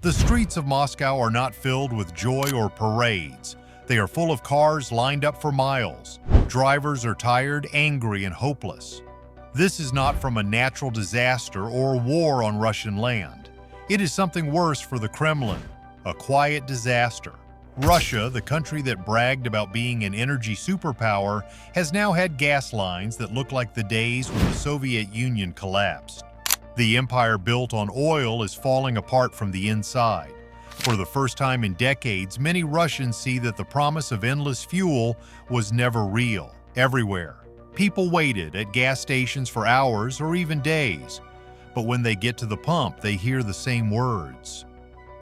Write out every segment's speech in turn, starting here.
The streets of Moscow are not filled with joy or parades. They are full of cars lined up for miles. Drivers are tired, angry, and hopeless. This is not from a natural disaster or war on Russian land. It is something worse for the Kremlin, a quiet disaster. Russia, the country that bragged about being an energy superpower, has now had gas lines that look like the days when the Soviet Union collapsed. The empire built on oil is falling apart from the inside. For the first time in decades, many Russians see that the promise of endless fuel was never real. Everywhere, people waited at gas stations for hours or even days. But when they get to the pump, they hear the same words.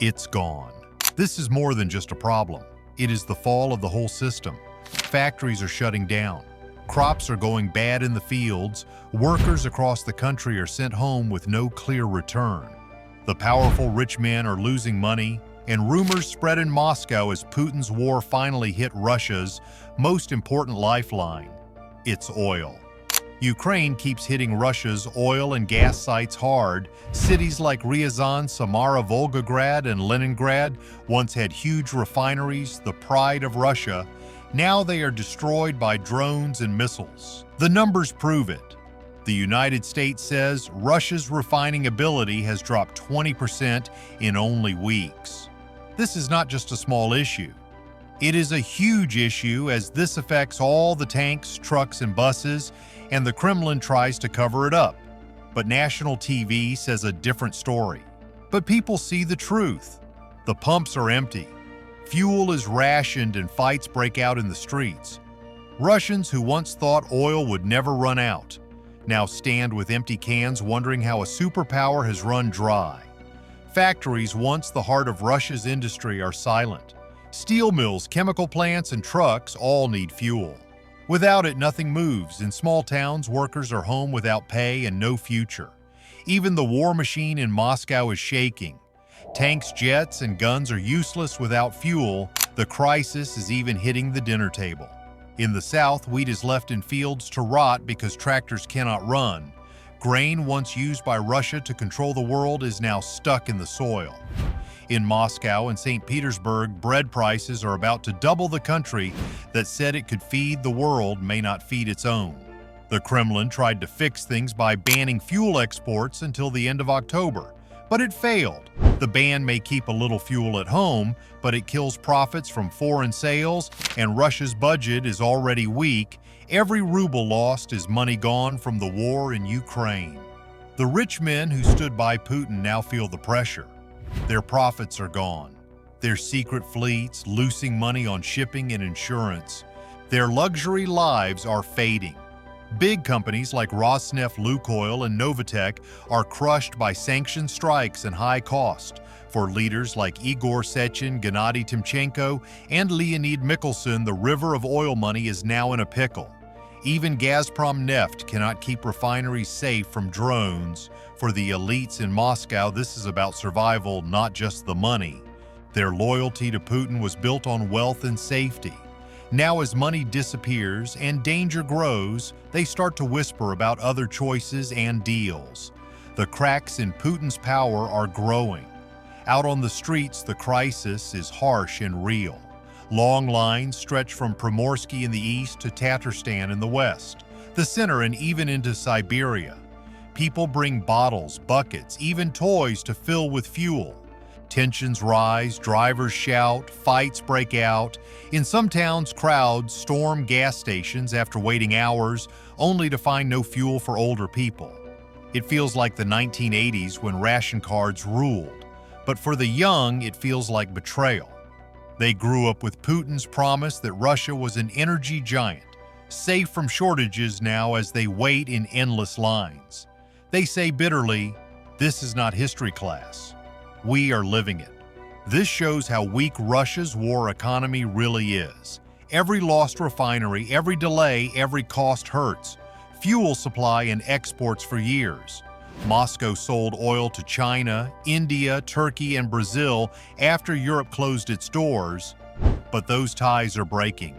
It's gone. This is more than just a problem. It is the fall of the whole system. Factories are shutting down. Crops are going bad in the fields. Workers across the country are sent home with no clear return. The powerful rich men are losing money, and rumors spread in Moscow as Putin's war finally hit Russia's most important lifeline. It's oil. Ukraine keeps hitting Russia's oil and gas sites hard. Cities like Ryazan, Samara, Volgograd, and Leningrad once had huge refineries, the pride of Russia. Now they are destroyed by drones and missiles. The numbers prove it. The United States says Russia's refining ability has dropped 20% in only weeks. This is not just a small issue. It is a huge issue as this affects all the tanks, trucks, and buses, and the Kremlin tries to cover it up. But national TV says a different story. But people see the truth. The pumps are empty. Fuel is rationed and fights break out in the streets. Russians who once thought oil would never run out now stand with empty cans wondering how a superpower has run dry. Factories, once the heart of Russia's industry, are silent. Steel mills, chemical plants, and trucks all need fuel. Without it, nothing moves. In small towns, workers are home without pay and no future. Even the war machine in Moscow is shaking. Tanks, jets, and guns are useless without fuel. The crisis is even hitting the dinner table. In the south, wheat is left in fields to rot because tractors cannot run. Grain, once used by Russia to control the world, is now stuck in the soil. In Moscow and St. Petersburg, bread prices are about to double. The country that said it could feed the world may not feed its own. The Kremlin tried to fix things by banning fuel exports until the end of October, but it failed. The ban may keep a little fuel at home, but it kills profits from foreign sales, and Russia's budget is already weak. Every ruble lost is money gone from the war in Ukraine. The rich men who stood by Putin now feel the pressure. Their profits are gone. Their secret fleets losing money on shipping and insurance. Their luxury lives are fading. Big companies like Rosneft, Lukoil, and Novatek are crushed by sanction strikes and high cost. For leaders like Igor Sechin, Gennady Timchenko, and Leonid Mikhelson, the river of oil money is now in a pickle. Even Gazprom Neft cannot keep refineries safe from drones. For the elites in Moscow, this is about survival, not just the money. Their loyalty to Putin was built on wealth and safety. Now, as money disappears and danger grows, they start to whisper about other choices and deals. The cracks in Putin's power are growing. Out on the streets, the crisis is harsh and real. Long lines stretch from Primorsky in the east to Tatarstan in the west, the center, and even into Siberia. People bring bottles, buckets, even toys to fill with fuel. Tensions rise, drivers shout, fights break out. In some towns, crowds storm gas stations after waiting hours, only to find no fuel for older people. It feels like the 1980s when ration cards ruled. But for the young, it feels like betrayal. They grew up with Putin's promise that Russia was an energy giant, safe from shortages now as they wait in endless lines. They say bitterly, "This is not history class. We are living it." This shows how weak Russia's war economy really is. Every lost refinery, every delay, every cost hurts. Fuel supply and exports for years. Moscow sold oil to China, India, Turkey, and Brazil after Europe closed its doors, but those ties are breaking.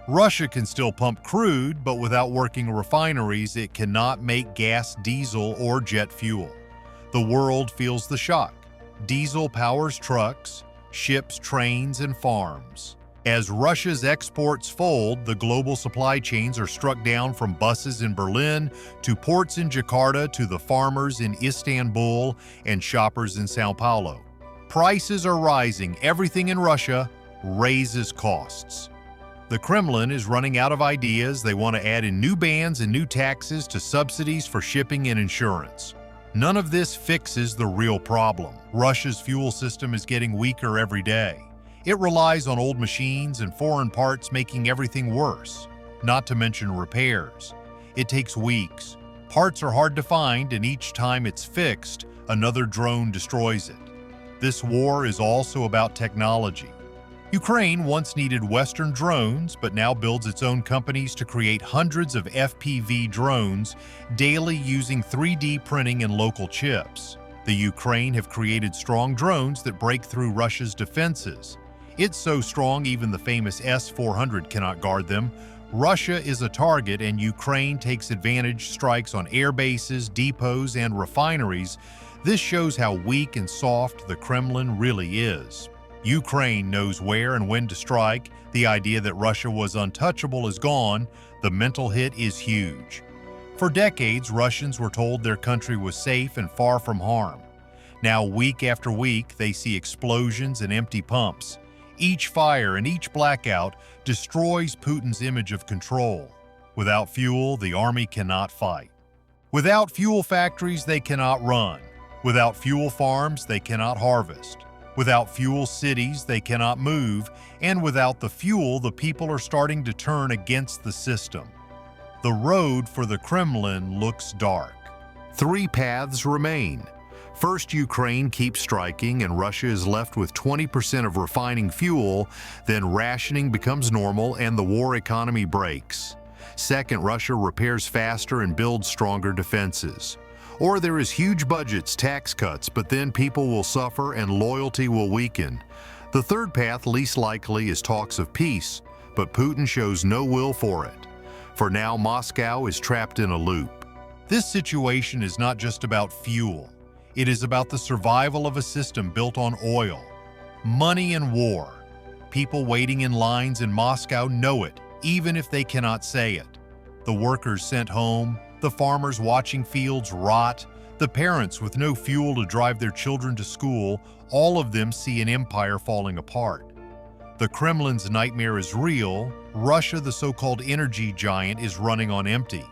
Russia can still pump crude, but without working refineries, it cannot make gas, diesel, or jet fuel. The world feels the shock. Diesel powers trucks, ships, trains, and farms. As Russia's exports fold, the global supply chains are struck down from buses in Berlin to ports in Jakarta to the farmers in Istanbul and shoppers in Sao Paulo. Prices are rising. Everything in Russia raises costs. The Kremlin is running out of ideas. They want to add in new bans and new taxes to subsidies for shipping and insurance. None of this fixes the real problem. Russia's fuel system is getting weaker every day. It relies on old machines and foreign parts, making everything worse, not to mention repairs. It takes weeks. Parts are hard to find, and each time it's fixed, another drone destroys it. This war is also about technology. Ukraine once needed Western drones, but now builds its own companies to create hundreds of FPV drones daily using 3D printing and local chips. The Ukraine have created strong drones that break through Russia's defenses. It's so strong even the famous S-400 cannot guard them. Russia is a target, and Ukraine takes advantage strikes on air bases, depots, and refineries. This shows how weak and soft the Kremlin really is. Ukraine knows where and when to strike. The idea that Russia was untouchable is gone. The mental hit is huge. For decades, Russians were told their country was safe and far from harm. Now, week after week, they see explosions and empty pumps. Each fire and each blackout destroys Putin's image of control. Without fuel, the army cannot fight. Without fuel factories, they cannot run. Without fuel farms, they cannot harvest. Without fuel cities, they cannot move. And without the fuel, the people are starting to turn against the system. The road for the Kremlin looks dark. Three paths remain. First, Ukraine keeps striking and Russia is left with 20% of refining fuel, then rationing becomes normal and the war economy breaks. Second, Russia repairs faster and builds stronger defenses. Or there is huge budgets, tax cuts, but then people will suffer and loyalty will weaken. The third path, least likely, is talks of peace, but Putin shows no will for it. For now, Moscow is trapped in a loop. This situation is not just about fuel. It is about the survival of a system built on oil, money, and war. People waiting in lines in Moscow know it, even if they cannot say it. The workers sent home, the farmers watching fields rot, the parents with no fuel to drive their children to school, all of them see an empire falling apart. The Kremlin's nightmare is real. Russia, the so-called energy giant, is running on empty.